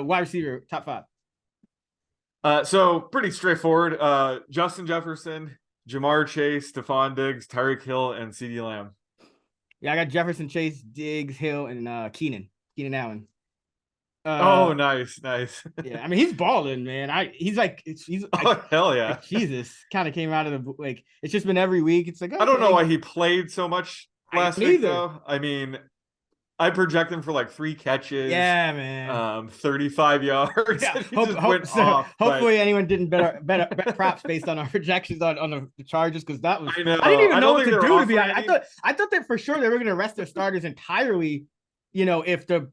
Wide receiver, top 5. So pretty straightforward. Justin Jefferson, Jamar Chase, Stephon Diggs, Tyreek Hill, and CeeDee Lamb. Yeah, I got Jefferson, Chase, Diggs, Hill, and Keenan Allen. Oh, nice. Yeah, I mean he's balling, man. He's like Oh, hell yeah. like Jesus kind of came out of the like. It's just been every week. It's like I don't know okay, why he played so much I last week neither. though. I mean, I project him for like 3 catches, Yeah, man. 35 yards, Yeah, and he just went so. off. But Hopefully, anyone didn't bet props based on our projections on the Chargers because that was I know. I didn't even I know don't what think to they were do. To be offering honest, any. I thought that for sure they were going to rest their starters entirely. You know, if the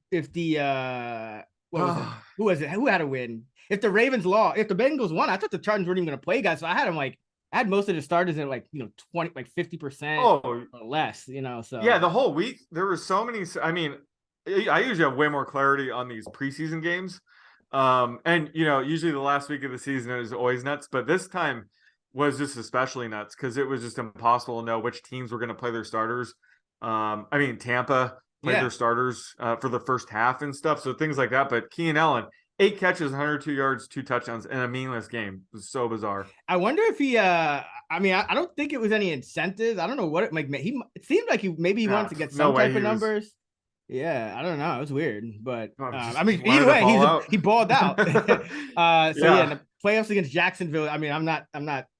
what was it? Who was it? Who had a win? If the if the Bengals won, I thought the Chargers weren't even going to play guys. So I had them like I had most of the starters at like 20 like 50% Oh, or less. yeah, So the whole week there were so many. I mean, I usually have way more clarity on these preseason games. And usually the last week of the season is always nuts, but this time was just especially nuts because it was just impossible to know which teams were going to play their starters. I mean, Tampa played yeah, their starters for the first half and stuff, so things like that. But Keenan Allen, 8 catches, 102 yards, 2 touchdowns in a meaningless game. It was so bizarre. I wonder if he. I mean, I don't think it was any incentives. I don't know what it like. It seemed like he wanted Yeah, to get no some way type of he was numbers. Yeah, I don't know. It was weird, but I just mean, either wanted to way, ball out. he balled out. So yeah, in Yeah, the playoffs against Jacksonville. I mean, I'm not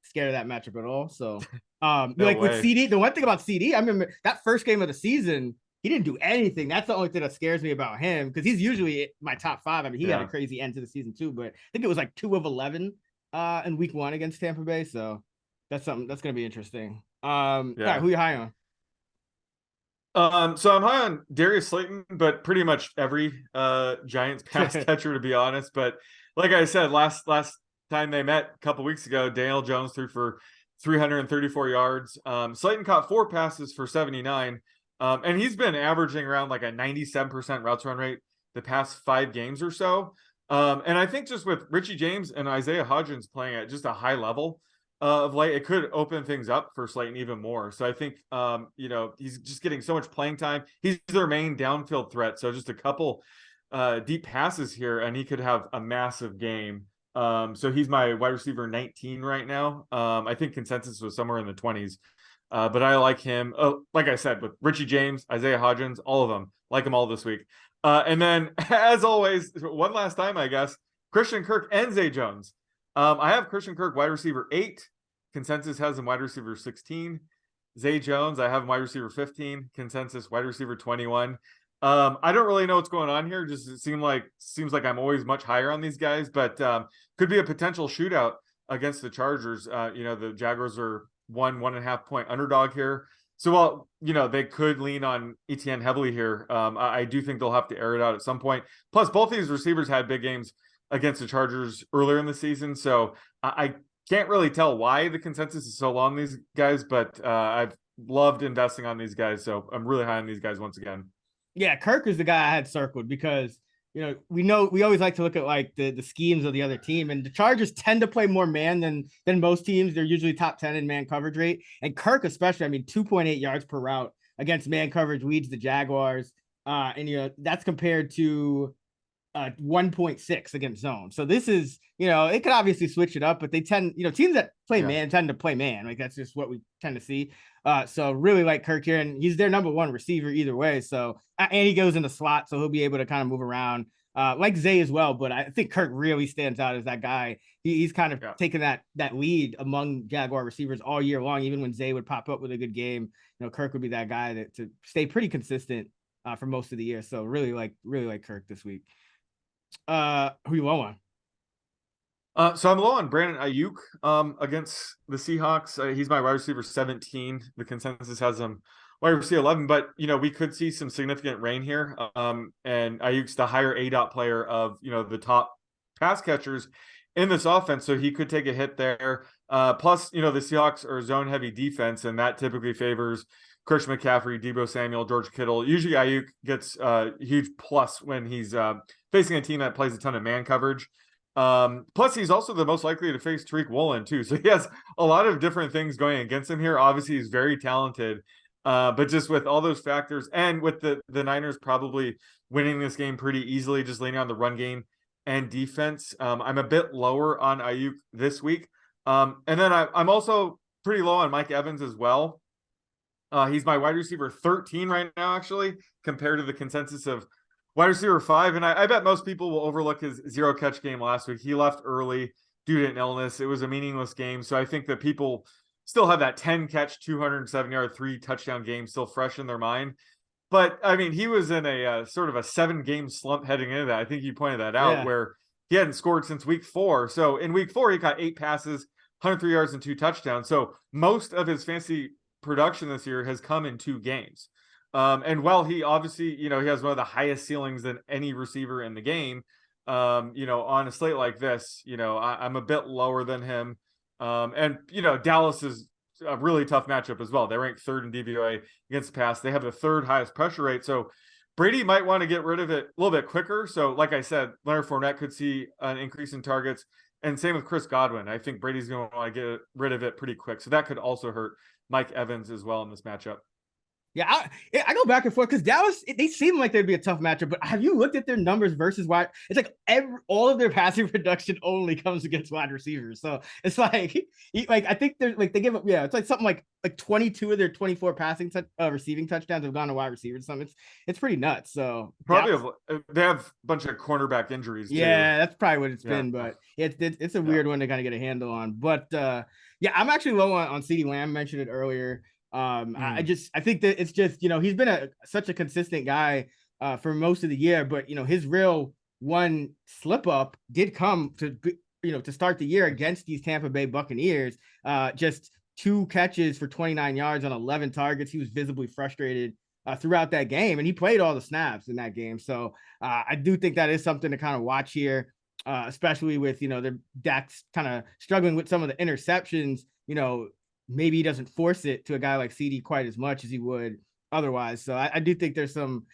scared of that matchup at all. So, no like with way. CD, the one thing about CD, I remember that first game of the season, he didn't do anything. That's the only thing that scares me about him because he's usually my top 5. I mean, he had a Yeah. crazy end to the season too, but I think it was like 2 of 11 in week 1 against Tampa Bay. So that's something that's gonna be interesting. All right, Yeah. who you high on? So I'm high on Darius Slayton, but pretty much every Giants pass catcher, to be honest. But like I said, last time they met a couple weeks ago, Daniel Jones threw for 334 yards. Slayton caught 4 passes for 79. And he's been averaging around like a 97% routes run rate the past 5 games or so. And I think just with Richie James and Isaiah Hodgins playing at just a high level, of late, it could open things up for Slayton even more. So I think, he's just getting so much playing time. He's their main downfield threat. So just a couple deep passes here, and he could have a massive game. So he's my wide receiver 19 right now. I think consensus was somewhere in the 20s. But I like him. Like I said, with Richie James, Isaiah Hodgins, all of them, like them all this week. And then, as always, one last time, I guess, Christian Kirk and Zay Jones. I have Christian Kirk wide receiver 8. Consensus has him wide receiver 16. Zay Jones, I have him wide receiver 15. Consensus wide receiver 21. I don't really know what's going on here. Just it seems like I'm always much higher on these guys, but could be a potential shootout against the Chargers. The Jaguars are 1.5 point underdog here. So while they could lean on ETN heavily here, I do think they'll have to air it out at some point. Plus, both these receivers had big games against the Chargers earlier in the season. So I can't really tell why the consensus is so low on these guys, but I've loved investing on these guys. So I'm really high on these guys once again. Yeah, Kirk is the guy I had circled because we always like to look at like the schemes of the other team, and the Chargers tend to play more man than most teams. They're usually top 10 in man coverage rate, and Kirk especially. I mean, 2.8 yards per route against man coverage leads the Jaguars, and that's compared to 1.6 against zone. So this is, it could obviously switch it up, but they tend, teams that play man tend to play man. Like that's just what we tend to see. So really like Kirk here, and he's their number 1 receiver either way. So, and he goes in the slot, so he'll be able to kind of move around like Zay as well. But I think Kirk really stands out as that guy. He's kind of taken that lead among Jaguar receivers all year long. Even when Zay would pop up with a good game, Kirk would be that guy to stay pretty consistent for most of the year. So really like Kirk this week. Who you low on? So I'm low on Brandon Ayuk against the Seahawks. He's my wide receiver 17. The consensus has him wide receiver 11, but we could see some significant rain here. And Ayuk's the higher ADOT player of the top pass catchers in this offense, so he could take a hit there. Plus, the Seahawks are zone heavy defense, and that typically favors Christian McCaffrey, Deebo Samuel, George Kittle. Usually Ayuk gets a huge plus when he's facing a team that plays a ton of man coverage. Plus, he's also the most likely to face Tariq Woolen, too. So he has a lot of different things going against him here. Obviously, he's very talented. But just with all those factors and with the Niners probably winning this game pretty easily, just leaning on the run game and defense. I'm a bit lower on Ayuk this week. And then I'm also pretty low on Mike Evans as well. He's my wide receiver 13 right now, actually, compared to the consensus of wide receiver 5. And I bet most people will overlook his 0-catch game last week. He left early due to an illness. It was a meaningless game. So I think that people still have that 10-catch, 207-yard, 3-touchdown game still fresh in their mind. But, I mean, he was in a sort of a 7-game slump heading into that. I think you pointed that out, where he hadn't scored since week 4. So in week 4, he got 8 passes, 103 yards, and 2 touchdowns. So most of his fantasy production this year has come in 2 games. And while he obviously, he has one of the highest ceilings than any receiver in the game, on a slate like this, I'm a bit lower than him. And Dallas is a really tough matchup as well. They rank 3rd in DVOA against the pass. They have the 3rd highest pressure rate. So Brady might want to get rid of it a little bit quicker. So like I said, Leonard Fournette could see an increase in targets, and same with Chris Godwin. I think Brady's going to want to get rid of it pretty quick. So that could also hurt Mike Evans as well in this matchup. Yeah, I go back and forth because Dallas, they seem like they'd be a tough matchup. But have you looked at their numbers versus wide? It's like all of their passing production only comes against wide receivers. So it's like I think they're like they give up. Yeah, it's like something like 22 of their 24 receiving touchdowns have gone to wide receivers. Something it's pretty nuts. So probably they have a bunch of cornerback injuries. Yeah, too. That's probably what it's been. But it's a weird one to kind of get a handle on. But yeah, I'm actually low on CeeDee Lamb. Mentioned it earlier. I think that it's just, he's been such a consistent guy for most of the year, but his real one slip up did come to start the year against these Tampa Bay Buccaneers. Just 2 catches for 29 yards on 11 targets. He was visibly frustrated throughout that game, and he played all the snaps in that game. So I do think that is something to kind of watch here, especially with their Dak's kind of struggling with some of the interceptions. Maybe he doesn't force it to a guy like CD quite as much as he would otherwise. So I do think there's some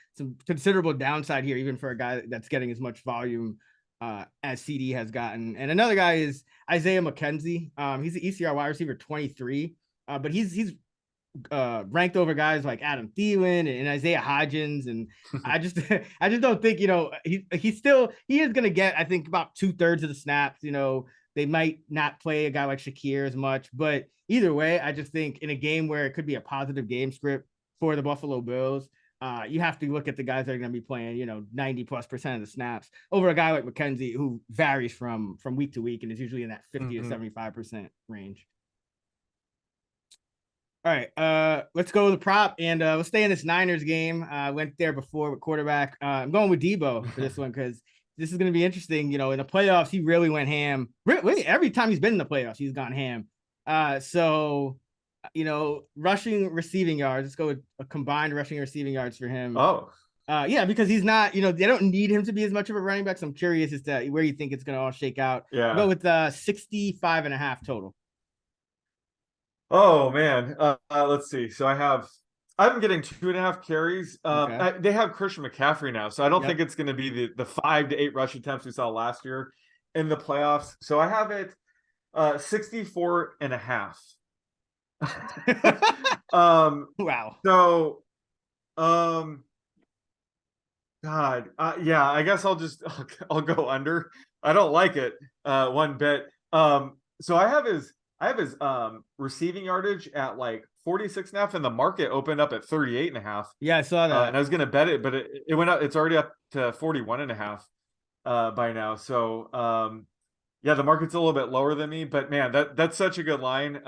considerable downside here, even for a guy that's getting as much volume as CD has gotten. And another guy is Isaiah McKenzie. He's the ECR wide receiver 23, but he's ranked over guys like Adam Thielen and Isaiah Hodgins. And I just don't think, he is going to get, I think, about 2/3 of the snaps. They might not play a guy like Shakir as much, but either way, I just think in a game where it could be a positive game script for the Buffalo Bills, you have to look at the guys that are going to be playing, 90+% of the snaps over a guy like McKenzie, who varies from week to week and is usually in that 50 to 75% range. All right, let's go with the prop, and let's stay in this Niners game. Went there before with quarterback. I'm going with Deebo for this one because this is going to be interesting. In the playoffs, he really went ham. Really, every time he's been in the playoffs, he's gone ham. So, rushing receiving yards. Let's go with a combined rushing receiving yards for him. Oh, yeah, because he's not, they don't need him to be as much of a running back. So I'm curious as to where you think it's going to all shake out. Yeah. I'll go with 65.5 total. Oh man. Let's see. So I'm getting 2.5 carries. Okay. They have Christian McCaffrey now, so I don't think it's going to be the 5 to 8 rush attempts we saw last year in the playoffs. So I have it 64.5. Wow. So, God, yeah, I guess I'll go under. I don't like it one bit. So I have his receiving yardage at like 46.5, and the market opened up at 38.5. Yeah, I saw that. And I was going to bet it, but it went up. It's already up to 41.5 by now. So, yeah, the market's a little bit lower than me, but man, that's such a good line.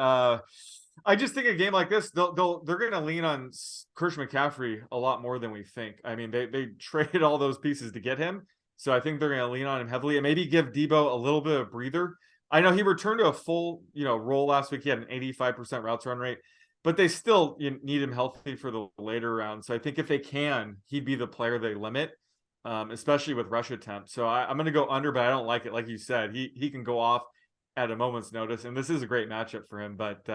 I just think a game like this, they're going to lean on Christian McCaffrey a lot more than we think. I mean, they traded all those pieces to get him, so I think they're going to lean on him heavily and maybe give Deebo a little bit of breather. I know he returned to a full, role last week. He had an 85% routes run rate, but they still need him healthy for the later rounds. So I think if they can, he'd be the player they limit, especially with rush attempts. So I'm going to go under, but I don't like it. Like you said, he can go off at a moment's notice, and this is a great matchup for him. But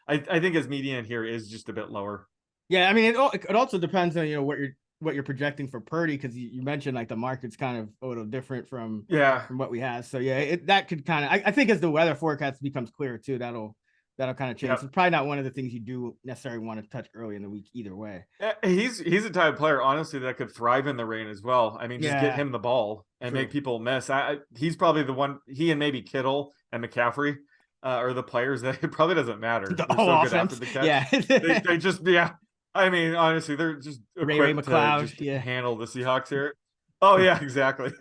I think his median here is just a bit lower. Yeah, I mean, it also depends on what you're projecting for Purdy, because you mentioned like the market's kind of a little different from what we have. So yeah, that could kind of I think as the weather forecast becomes clearer too, that'll kind of change. Yep. It's probably not one of the things you do necessarily want to touch early in the week either way. He's a type of player, honestly, that could thrive in the rain as well. I mean, just get him the ball and True. make people miss. He's probably the one. He and maybe Kittle and McCaffrey are the players that it probably doesn't matter. The They're whole so good offense. after the catch. Yeah. They just I mean, honestly, they're just Ray equipped to McLeod, just yeah. handle the Seahawks here. Oh yeah, exactly.